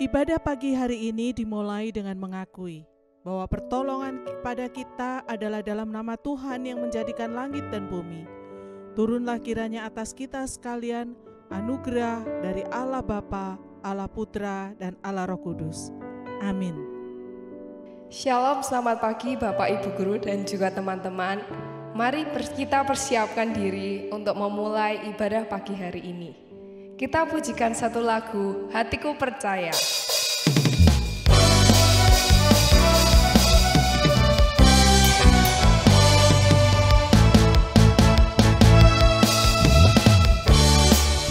Ibadah pagi hari ini dimulai dengan mengakui bahwa pertolongan kepada kita adalah dalam nama Tuhan yang menjadikan langit dan bumi. Turunlah kiranya atas kita sekalian anugerah dari Allah Bapa, Allah Putra, dan Allah Roh Kudus. Amin. Shalom, selamat pagi Bapak Ibu Guru dan juga teman-teman. Mari kita persiapkan diri untuk memulai ibadah pagi hari ini. Kita pujikan satu lagu, Hatiku Percaya.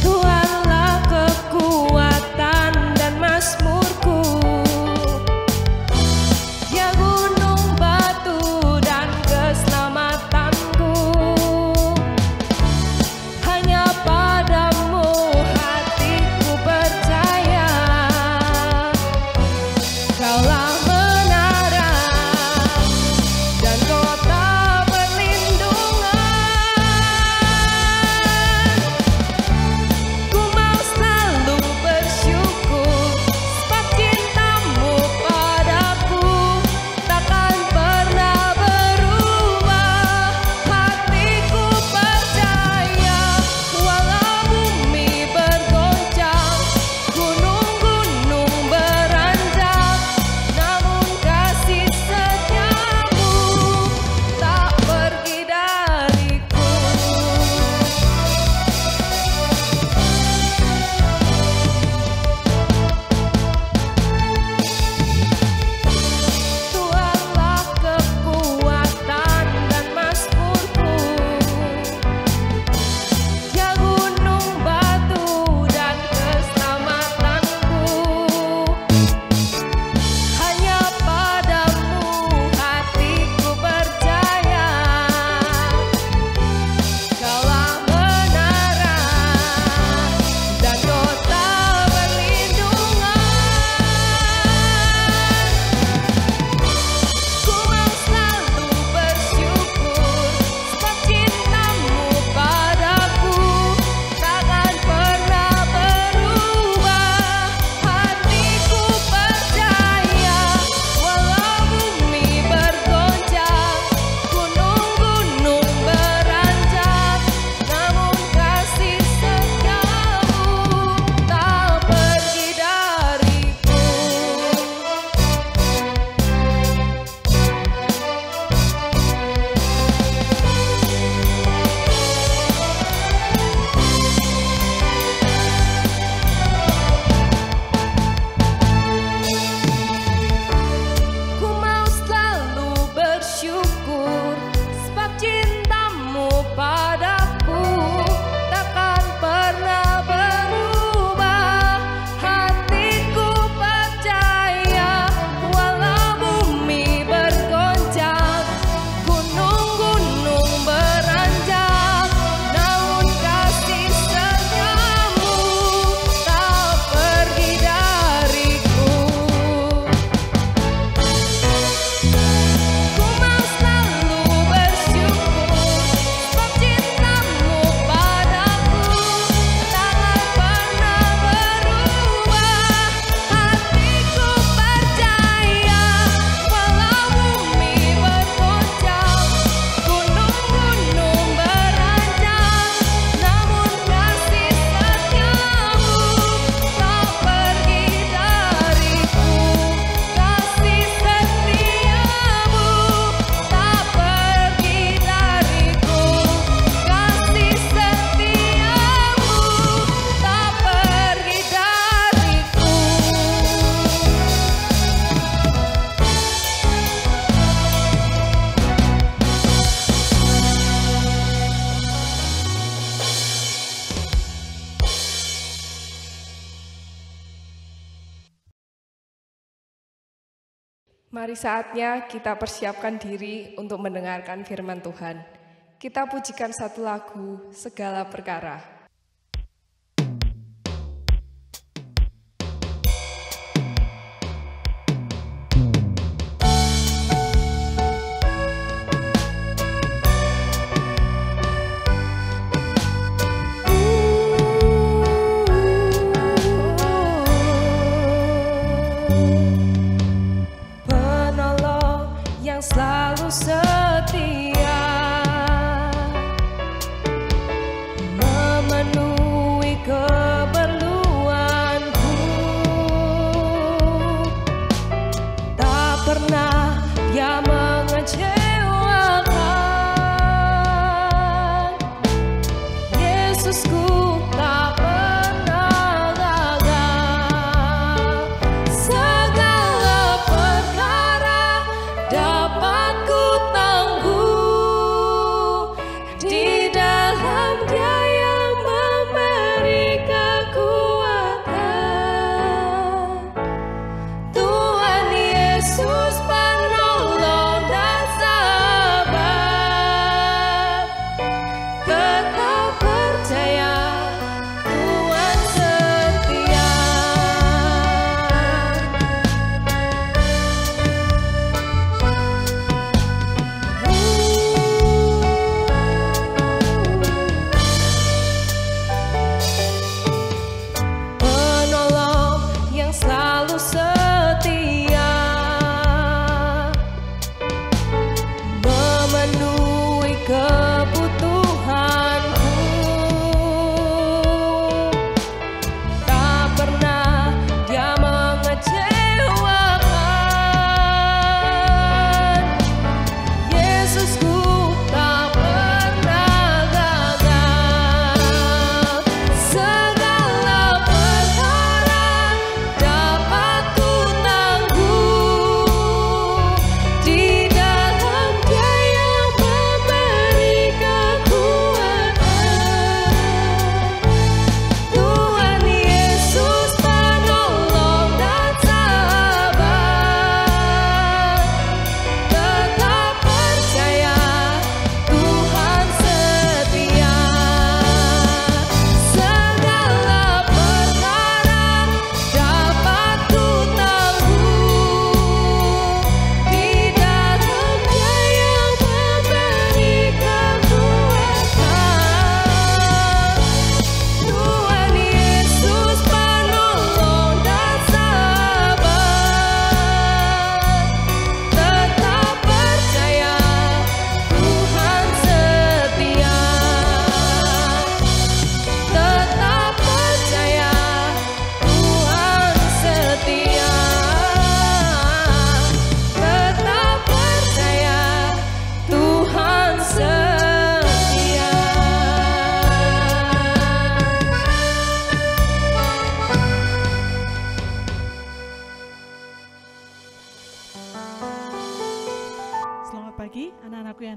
Tuhanlah kekuatan dan mazmurku, ya gunung batu dan keselamatanku. Hanya padamu hatiku percaya, Kaulah menara dan kota perlindungan. Ku mau selalu bersyukur sebab cintamu padaku takkan pernah berubah. Hatiku percaya walau bumi bergoncang, gunung-gunung beranjak, namun kasih setiamu tak pergi dariku. Tuhanlah kekuatan dan mazmurku, ya gunung batu dan keselamatanku. Hanya padamu hatiku percaya, Kaulah menara dan kota perlindungan. Ku mau selalu bersyukur sebab cintamu padaku takkan pernah berubah. Hatiku percaya walau bumi bergoncang, gunung-gunung beranjak, namun kasih setiamu tak pergi dariku. Ku mau selalu bersyukur sebab cintamu padaku takkan pernah berubah. Hatiku percaya walau bumi bergoncang, gunung-gunung beranjak, namun kasih setiamu tak pergi dariku. Ku mau selalu bersyukur sebab cintamu padaku takkan pernah berubah. Hatiku percaya walau bumi bergoncang, gunung-gunung beranjak, namun kasih setiamu tak pergi dariku. Kasih setiamu tak pergi dariku. Kasih setiamu tak pergi dariku. Mari saatnya kita persiapkan diri untuk mendengarkan firman Tuhan. Kita pujikan satu lagu, Segala Perkara.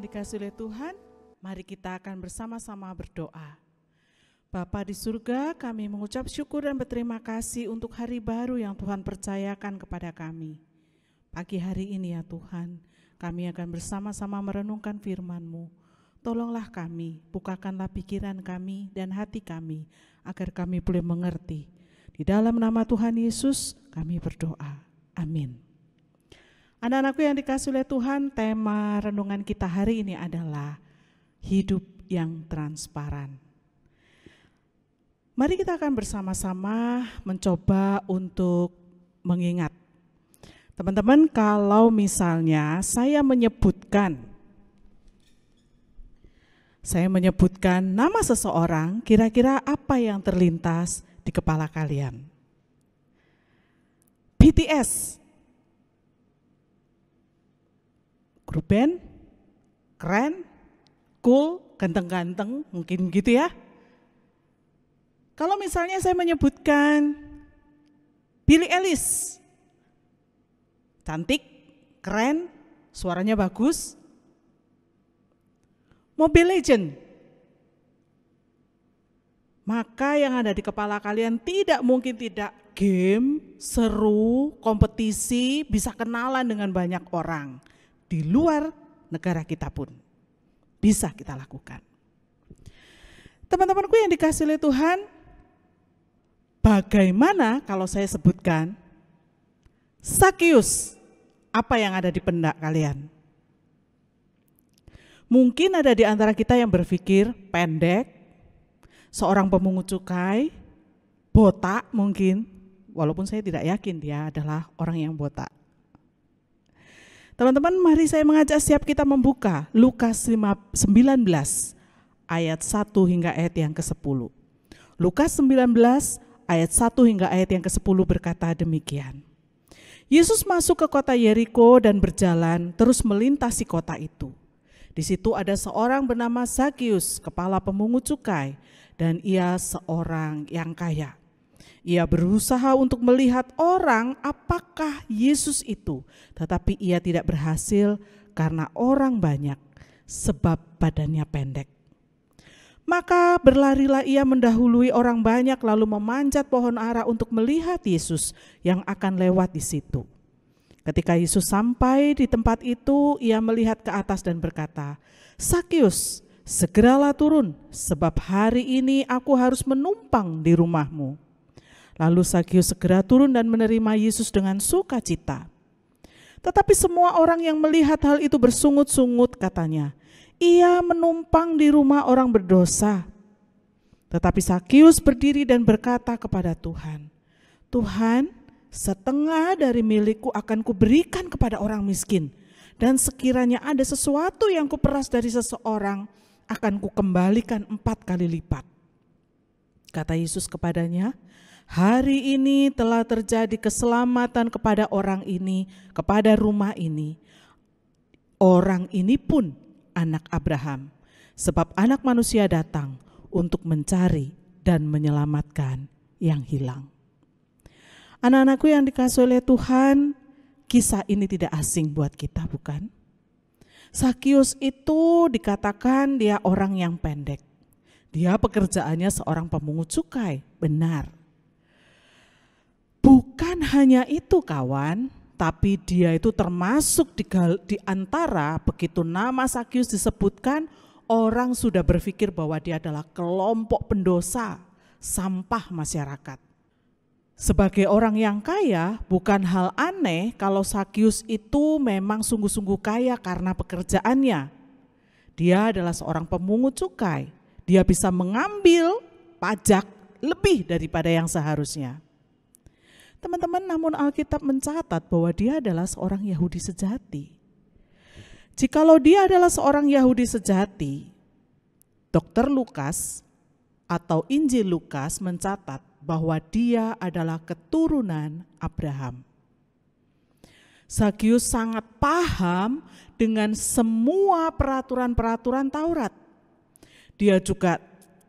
yang dikasihi oleh Tuhan, mari kita akan bersama-sama berdoa. Bapa di surga, kami mengucap syukur dan berterima kasih untuk hari baru yang Tuhan percayakan kepada kami. Pagi hari ini ya Tuhan, kami akan bersama-sama merenungkan firman-Mu. Tolonglah kami, bukakanlah pikiran kami dan hati kami, agar kami boleh mengerti. Di dalam nama Tuhan Yesus kami berdoa. Amin. Anak-anakku yang dikasihi oleh Tuhan, tema renungan kita hari ini adalah hidup yang transparan. Mari kita akan bersama-sama mencoba untuk mengingat. Teman-teman, kalau misalnya saya menyebutkan nama seseorang, kira-kira apa yang terlintas di kepala kalian? BTS, grup band, keren, cool, ganteng-ganteng, mungkin gitu ya. Kalau misalnya saya menyebutkan Billie Eilish, cantik, keren, suaranya bagus. Mobile Legends, maka yang ada di kepala kalian tidak mungkin tidak game, seru, kompetisi, bisa kenalan dengan banyak orang. Di luar negara kita pun bisa kita lakukan. Teman-temanku yang dikasihi oleh Tuhan, bagaimana kalau saya sebutkan Sakius? Apa yang ada di benak kalian? Mungkin ada di antara kita yang berpikir pendek, seorang pemungut cukai, botak mungkin, walaupun saya tidak yakin dia adalah orang yang botak. Teman-teman, mari saya mengajak setiap kita membuka Lukas 19 ayat 1 hingga ayat yang ke-10. Lukas 19 ayat 1 hingga ayat yang ke-10 berkata demikian. Yesus masuk ke kota Yeriko dan berjalan terus melintasi kota itu. Di situ ada seorang bernama Sakius, kepala pemungut cukai, dan ia seorang yang kaya. Ia berusaha untuk melihat orang apakah Yesus itu, tetapi ia tidak berhasil karena orang banyak, sebab badannya pendek. Maka berlarilah ia mendahului orang banyak lalu memanjat pohon ara untuk melihat Yesus yang akan lewat di situ. Ketika Yesus sampai di tempat itu, ia melihat ke atas dan berkata, Sakius, segeralah turun, sebab hari ini aku harus menumpang di rumahmu. Lalu Sakius segera turun dan menerima Yesus dengan sukacita. Tetapi semua orang yang melihat hal itu bersungut-sungut katanya, ia menumpang di rumah orang berdosa. Tetapi Sakius berdiri dan berkata kepada Tuhan, Tuhan, setengah dari milikku akan kuberikan kepada orang miskin, dan sekiranya ada sesuatu yang kuperas dari seseorang, akan kukembalikan 4 kali lipat. Kata Yesus kepadanya, hari ini telah terjadi keselamatan kepada orang ini, kepada rumah ini. Orang ini pun anak Abraham, sebab anak manusia datang untuk mencari dan menyelamatkan yang hilang. Anak-anakku yang dikasihi oleh Tuhan, kisah ini tidak asing buat kita, bukan? Sakius itu dikatakan dia orang yang pendek. Dia pekerjaannya seorang pemungut cukai, benar. Bukan hanya itu kawan, tapi dia itu termasuk di antara begitu nama Sakius disebutkan, orang sudah berpikir bahwa dia adalah kelompok pendosa, sampah masyarakat. Sebagai orang yang kaya, bukan hal aneh kalau Sakius itu memang sungguh-sungguh kaya karena pekerjaannya. Dia adalah seorang pemungut cukai. Dia bisa mengambil pajak lebih daripada yang seharusnya. Teman-teman, namun Alkitab mencatat bahwa dia adalah seorang Yahudi sejati. Jikalau dia adalah seorang Yahudi sejati, Dr. Lukas atau Injil Lukas mencatat bahwa dia adalah keturunan Abraham. Sakius sangat paham dengan semua peraturan-peraturan Taurat. Dia juga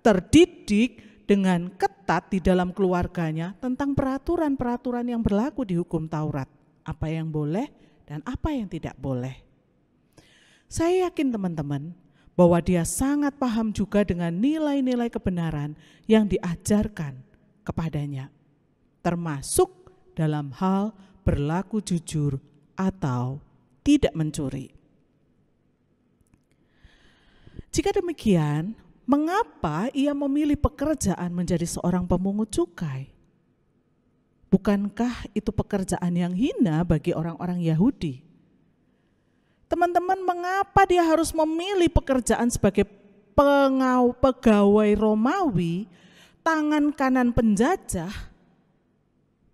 terdidik dengan ketat di dalam keluarganya tentang peraturan-peraturan yang berlaku di hukum Taurat. Apa yang boleh dan apa yang tidak boleh. Saya yakin teman-teman bahwa dia sangat paham juga dengan nilai-nilai kebenaran yang diajarkan kepadanya, termasuk dalam hal berlaku jujur atau tidak mencuri. Jika demikian, mengapa ia memilih pekerjaan menjadi seorang pemungut cukai? Bukankah itu pekerjaan yang hina bagi orang-orang Yahudi? Teman-teman, mengapa dia harus memilih pekerjaan sebagai pegawai Romawi, tangan kanan penjajah,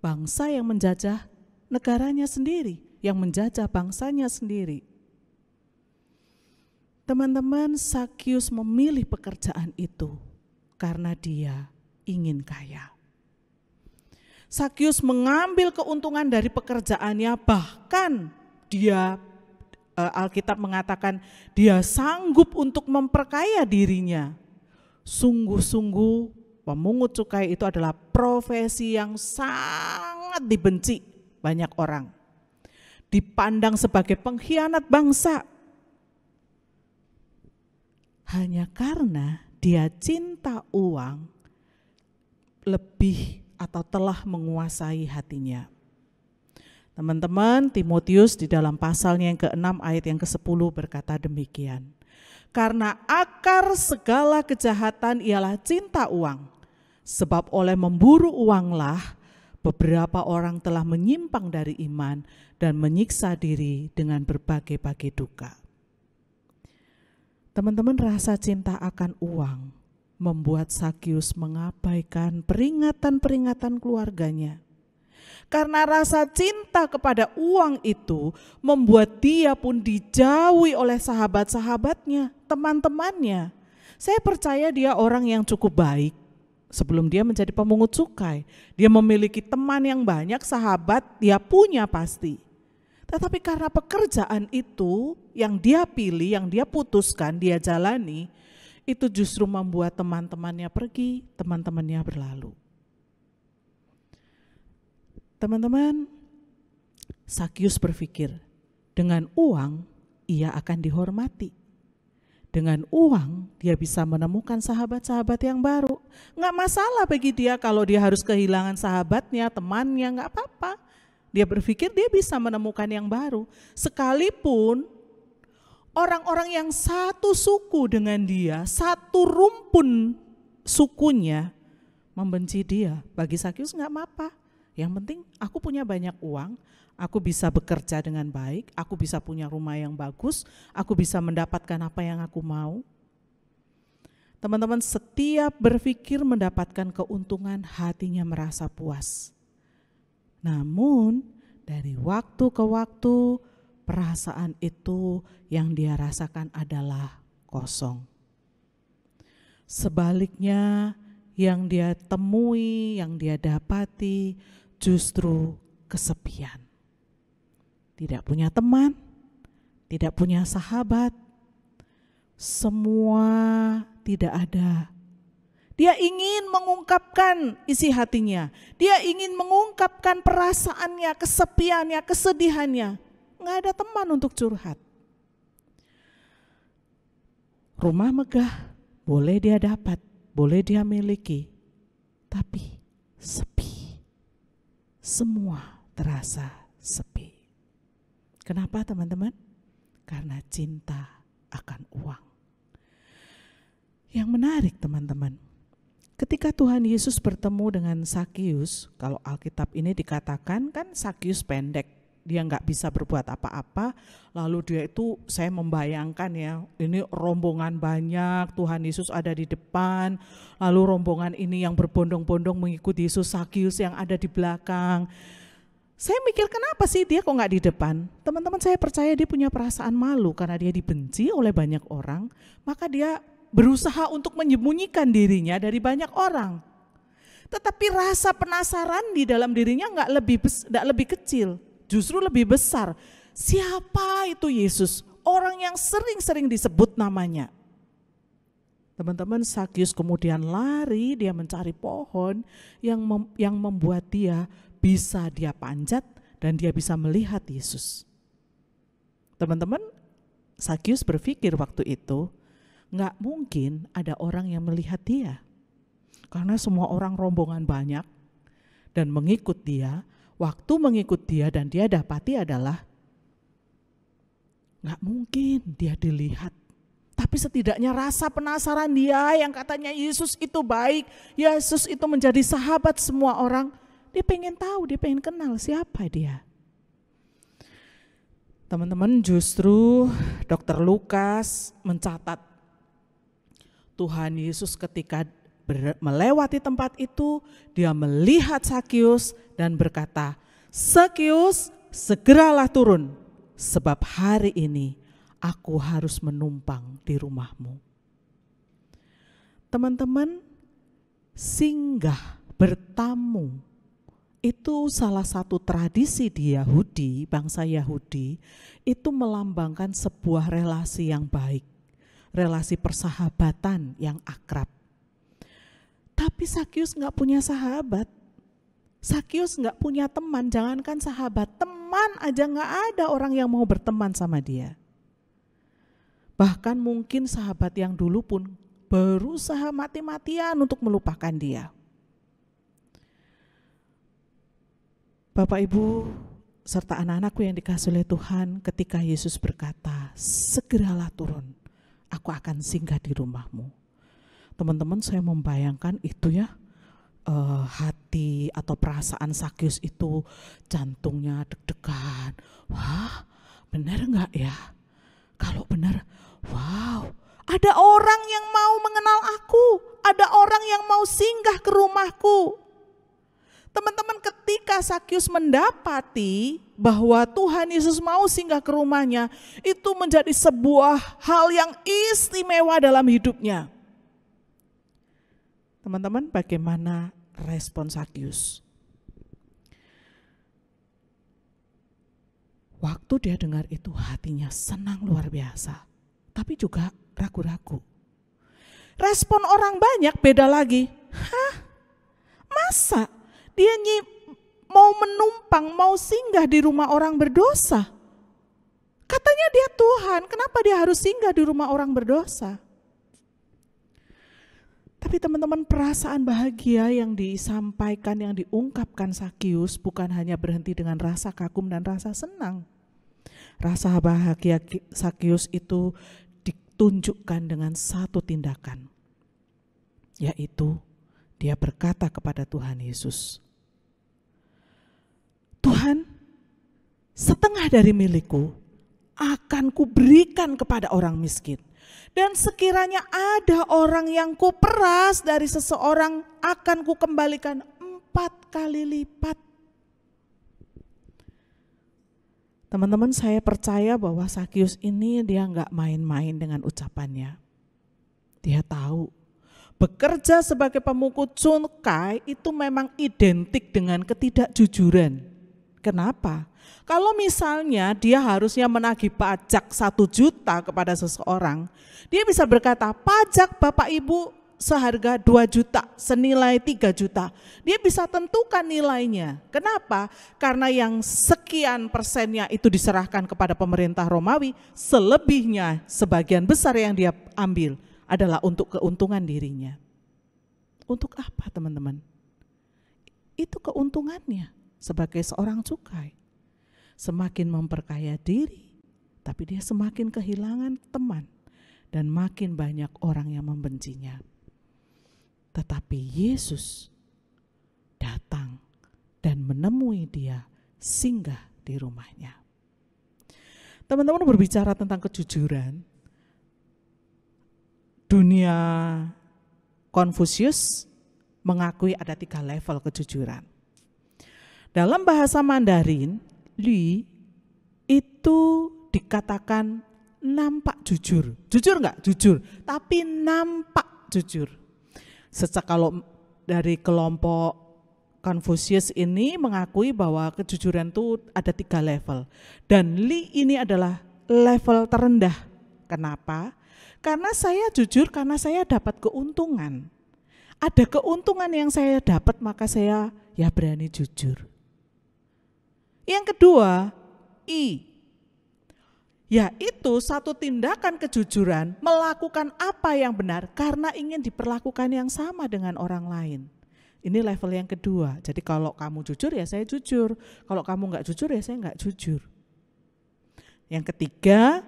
bangsa yang menjajah negaranya sendiri, yang menjajah bangsanya sendiri? Teman-teman, Sakius memilih pekerjaan itu karena dia ingin kaya. Sakius mengambil keuntungan dari pekerjaannya, bahkan Alkitab mengatakan dia sanggup untuk memperkaya dirinya. Sungguh-sungguh pemungut cukai itu adalah profesi yang sangat dibenci banyak orang. Dipandang sebagai pengkhianat bangsa. Hanya karena dia cinta uang lebih atau telah menguasai hatinya. Teman-teman, Timotius di dalam pasalnya yang ke-6 ayat yang ke-10 berkata demikian. Karena akar segala kejahatan ialah cinta uang. Sebab oleh memburu uanglah beberapa orang telah menyimpang dari iman dan menyiksa diri dengan berbagai-bagai duka. Teman-teman, rasa cinta akan uang membuat Sakius mengabaikan peringatan-peringatan keluarganya. Karena rasa cinta kepada uang itu membuat dia pun dijauhi oleh sahabat-sahabatnya, teman-temannya. Saya percaya dia orang yang cukup baik sebelum dia menjadi pemungut cukai. Dia memiliki teman yang banyak, sahabat dia punya pasti. Tetapi karena pekerjaan itu yang dia pilih, yang dia putuskan, dia jalani, itu justru membuat teman-temannya pergi, teman-temannya berlalu. Teman-teman, Sakius berpikir, dengan uang ia akan dihormati. Dengan uang dia bisa menemukan sahabat-sahabat yang baru. Nggak masalah bagi dia kalau dia harus kehilangan sahabatnya, temannya, nggak apa-apa. Dia berpikir dia bisa menemukan yang baru. Sekalipun orang-orang yang satu suku dengan dia, satu rumpun sukunya membenci dia, bagi Sakius nggak apa-apa. Yang penting aku punya banyak uang, aku bisa bekerja dengan baik, aku bisa punya rumah yang bagus, aku bisa mendapatkan apa yang aku mau. Teman-teman, setiap berpikir mendapatkan keuntungan, hatinya merasa puas. Namun dari waktu ke waktu perasaan itu yang dia rasakan adalah kosong. Sebaliknya yang dia temui, yang dia dapati justru kesepian. Tidak punya teman, tidak punya sahabat, semua tidak ada. Dia ingin mengungkapkan isi hatinya, dia ingin mengungkapkan perasaannya, kesepiannya, kesedihannya. Nggak ada teman untuk curhat. Rumah megah, boleh dia dapat, boleh dia miliki, tapi sepi. Semua terasa sepi. Kenapa teman-teman? Karena cinta akan uang. Yang menarik teman-teman, ketika Tuhan Yesus bertemu dengan Sakius, kalau Alkitab ini dikatakan kan Sakius pendek, dia nggak bisa berbuat apa-apa, lalu dia itu, saya membayangkan ya, ini rombongan banyak, Tuhan Yesus ada di depan, lalu rombongan ini yang berbondong-bondong mengikuti Yesus, Sakius yang ada di belakang. Saya mikir kenapa sih dia kok nggak di depan? Teman-teman, saya percaya dia punya perasaan malu karena dia dibenci oleh banyak orang, maka dia berusaha untuk menyembunyikan dirinya dari banyak orang. Tetapi rasa penasaran di dalam dirinya nggak lebih kecil, justru lebih besar. Siapa itu Yesus? Orang yang sering-sering disebut namanya. Teman-teman, Sakius kemudian lari, dia mencari pohon yang membuat dia bisa dia panjat dan dia bisa melihat Yesus. Teman-teman, Sakyus berpikir waktu itu, nggak mungkin ada orang yang melihat dia. Karena semua orang rombongan banyak dan mengikut dia. Waktu mengikut dia dan dia dapati adalah nggak mungkin dia dilihat. Tapi setidaknya rasa penasaran dia yang katanya Yesus itu baik, Yesus itu menjadi sahabat semua orang. Dia pengen tahu, dia pengen kenal siapa dia. Teman-teman, justru Dr. Lukas mencatat Tuhan Yesus ketika melewati tempat itu, dia melihat Sakyus dan berkata, "Sakyus, segeralah turun, sebab hari ini aku harus menumpang di rumahmu." Teman-teman, singgah, bertamu, itu salah satu tradisi di Yahudi, bangsa Yahudi, itu melambangkan sebuah relasi yang baik, relasi persahabatan yang akrab. Tapi Sakyus nggak punya sahabat, Sakyus nggak punya teman, jangankan sahabat, teman aja nggak ada orang yang mau berteman sama dia. Bahkan mungkin sahabat yang dulu pun berusaha mati-matian untuk melupakan dia. Bapak Ibu serta anak-anakku yang dikasihi oleh Tuhan, ketika Yesus berkata, "Segeralah turun, aku akan singgah di rumahmu." Teman-teman, saya membayangkan itu ya, hati atau perasaan Sakyus itu jantungnya deg-degan. Wah, benar enggak ya? Kalau benar, wow, ada orang yang mau mengenal aku, ada orang yang mau singgah ke rumahku. Teman-teman, ketika Sakyus mendapati bahwa Tuhan Yesus mau singgah ke rumahnya, itu menjadi sebuah hal yang istimewa dalam hidupnya. Teman-teman, bagaimana respon Sakyus? Waktu dia dengar itu, hatinya senang luar biasa, tapi juga ragu-ragu. Respon orang banyak beda lagi. Hah? Masa dia mau menumpang, mau singgah di rumah orang berdosa? Katanya dia Tuhan, kenapa dia harus singgah di rumah orang berdosa? Tapi teman-teman, perasaan bahagia yang disampaikan, yang diungkapkan Sakyus bukan hanya berhenti dengan rasa kagum dan rasa senang. Rasa bahagia Sakyus itu ditunjukkan dengan satu tindakan, yaitu dia berkata kepada Tuhan Yesus, "Tuhan, setengah dari milikku akan kuberikan kepada orang miskin. Dan sekiranya ada orang yang kuperas dari seseorang, akan kukembalikan 4 kali lipat." Teman-teman, saya percaya bahwa Sakyus ini dia nggak main-main dengan ucapannya. Dia tahu bekerja sebagai pemungut cukai itu memang identik dengan ketidakjujuran. Kenapa? Kalau misalnya dia harusnya menagih pajak 1 juta kepada seseorang, dia bisa berkata, "Pajak Bapak Ibu seharga 2 juta, senilai 3 juta. Dia bisa tentukan nilainya. Kenapa? Karena yang sekian persennya itu diserahkan kepada pemerintah Romawi, selebihnya sebagian besar yang dia ambil adalah untuk keuntungan dirinya. Untuk apa, teman-teman? Itu keuntungannya sebagai seorang cukai. Semakin memperkaya diri, tapi dia semakin kehilangan teman dan makin banyak orang yang membencinya. Tetapi Yesus datang dan menemui dia, singgah di rumahnya. Teman-teman, berbicara tentang kejujuran, dunia Konfusius mengakui ada 3 level kejujuran. Dalam bahasa Mandarin, Li itu dikatakan nampak jujur. Jujur enggak? Jujur. Tapi nampak jujur. Kalau dari kelompok Konfusius ini mengakui bahwa kejujuran itu ada 3 level. Dan Li ini adalah level terendah. Kenapa? Karena saya jujur, karena saya dapat keuntungan. Ada keuntungan yang saya dapat, maka saya ya berani jujur. Yang kedua, I. yaitu satu tindakan kejujuran melakukan apa yang benar karena ingin diperlakukan yang sama dengan orang lain. Ini level yang kedua. Jadi kalau kamu jujur ya saya jujur, kalau kamu enggak jujur ya saya enggak jujur. Yang ketiga,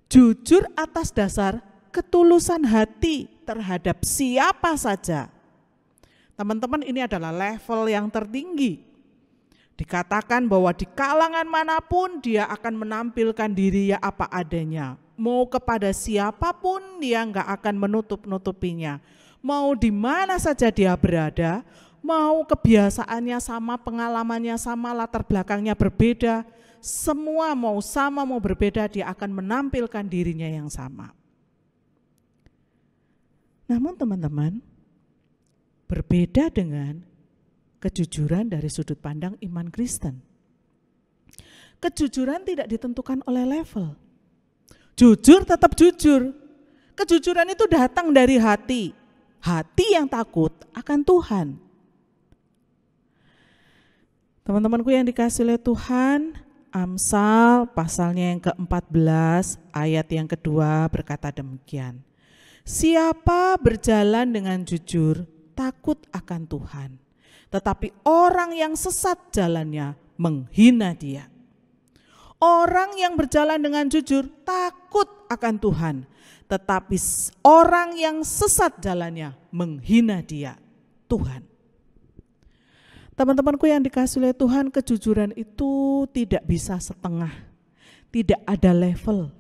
jujur atas dasar ketulusan hati terhadap siapa saja. Teman-teman, ini adalah level yang tertinggi. Dikatakan bahwa di kalangan manapun dia akan menampilkan diri ya apa adanya. Mau kepada siapapun dia enggak akan menutup-nutupinya. Mau di mana saja dia berada, mau kebiasaannya sama, pengalamannya sama, latar belakangnya berbeda, semua mau sama mau berbeda, dia akan menampilkan dirinya yang sama. Namun teman-teman, berbeda dengan kejujuran dari sudut pandang iman Kristen. Kejujuran tidak ditentukan oleh level. Jujur tetap jujur. Kejujuran itu datang dari hati. Hati yang takut akan Tuhan. Teman-temanku yang dikasihi oleh Tuhan, Amsal pasalnya yang ke-14 ayat yang kedua berkata demikian. Siapa berjalan dengan jujur takut akan Tuhan. Tetapi orang yang sesat jalannya menghina dia. Orang yang berjalan dengan jujur takut akan Tuhan, tetapi orang yang sesat jalannya menghina dia, Tuhan. Teman-temanku yang dikasihi oleh Tuhan, kejujuran itu tidak bisa setengah, tidak ada level.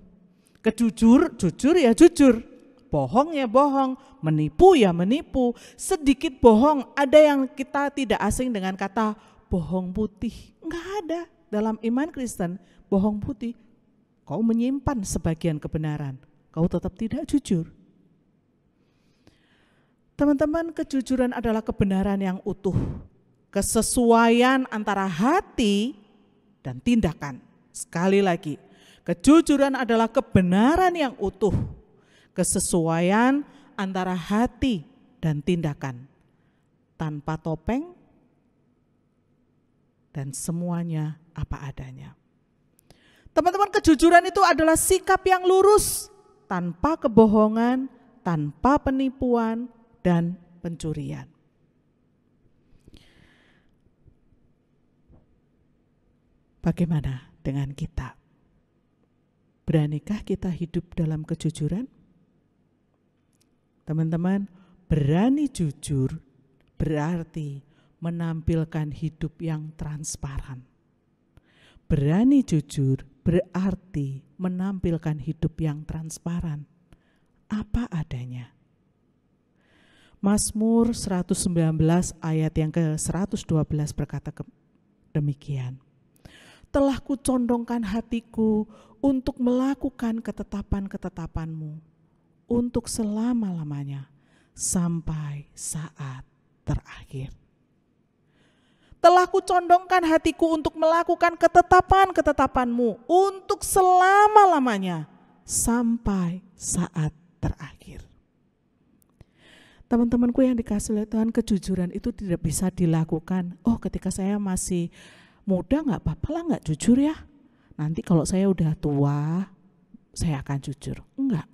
Jujur ya jujur, bohong ya bohong, menipu ya menipu. Sedikit bohong, ada yang kita tidak asing dengan kata bohong putih. Enggak ada dalam iman Kristen bohong putih. Kau menyimpan sebagian kebenaran, kau tetap tidak jujur. Teman-teman, kejujuran adalah kebenaran yang utuh. Kesesuaian antara hati dan tindakan. Sekali lagi, kejujuran adalah kebenaran yang utuh. Kesesuaian antara hati dan tindakan, tanpa topeng dan semuanya apa adanya. Teman-teman, kejujuran itu adalah sikap yang lurus, tanpa kebohongan, tanpa penipuan dan pencurian. Bagaimana dengan kita? Beranikah kita hidup dalam kejujuran? Teman-teman, berani jujur berarti menampilkan hidup yang transparan. Berani jujur berarti menampilkan hidup yang transparan, apa adanya. Mazmur 119 ayat yang ke-112 berkata demikian. Telah kucondongkan hatiku untuk melakukan ketetapan-ketetapanmu untuk selama-lamanya sampai saat terakhir. Telah kucondongkan hatiku untuk melakukan ketetapan-ketetapanmu untuk selama-lamanya sampai saat terakhir. Teman-temanku yang dikasihi oleh Tuhan, kejujuran itu tidak bisa dilakukan. Oh, ketika saya masih muda nggak apa-apa lah nggak jujur ya. Nanti kalau saya udah tua, saya akan jujur. Enggak.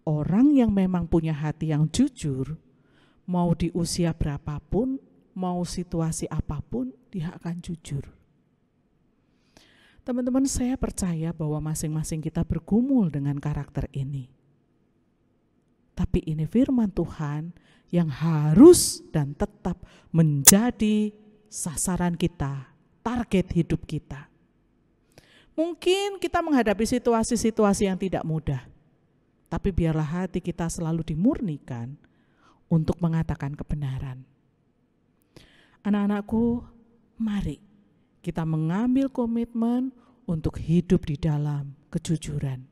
Orang yang memang punya hati yang jujur, mau di usia berapapun, mau situasi apapun, dia akan jujur. Teman-teman, saya percaya bahwa masing-masing kita bergumul dengan karakter ini. Tapi ini firman Tuhan yang harus dan tetap menjadi sasaran kita, target hidup kita. Mungkin kita menghadapi situasi-situasi yang tidak mudah, tapi biarlah hati kita selalu dimurnikan untuk mengatakan kebenaran. Anak-anakku, mari kita mengambil komitmen untuk hidup di dalam kejujuran.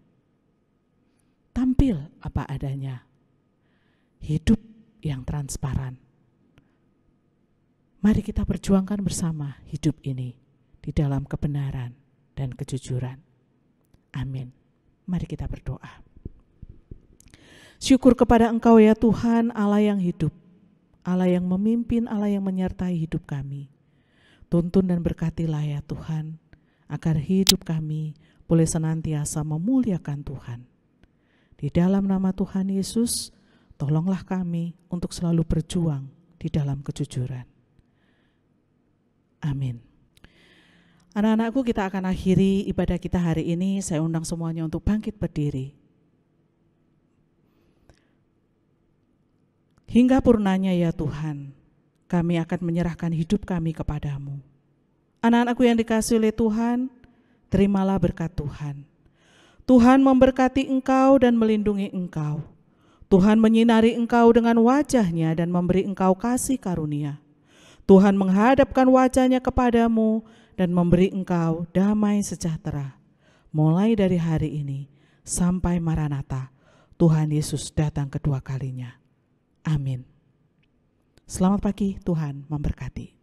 Tampil apa adanya, hidup yang transparan. Mari kita perjuangkan bersama hidup ini di dalam kebenaran dan kejujuran. Amin. Mari kita berdoa. Syukur kepada Engkau ya Tuhan, Allah yang hidup, Allah yang memimpin, Allah yang menyertai hidup kami. Tuntun dan berkatilah ya Tuhan, agar hidup kami boleh senantiasa memuliakan Tuhan. Di dalam nama Tuhan Yesus, tolonglah kami untuk selalu berjuang di dalam kejujuran. Amin. Anak-anakku, kita akan akhiri ibadah kita hari ini. Saya undang semuanya untuk bangkit berdiri. Hingga purnanya ya Tuhan, kami akan menyerahkan hidup kami kepadamu. Anak-anakku yang dikasihi oleh Tuhan, terimalah berkat Tuhan. Tuhan memberkati engkau dan melindungi engkau. Tuhan menyinari engkau dengan wajah-Nya dan memberi engkau kasih karunia. Tuhan menghadapkan wajah-Nya kepadamu dan memberi engkau damai sejahtera. Mulai dari hari ini sampai Maranatha, Tuhan Yesus datang kedua kalinya. Amin. Selamat pagi, Tuhan memberkati.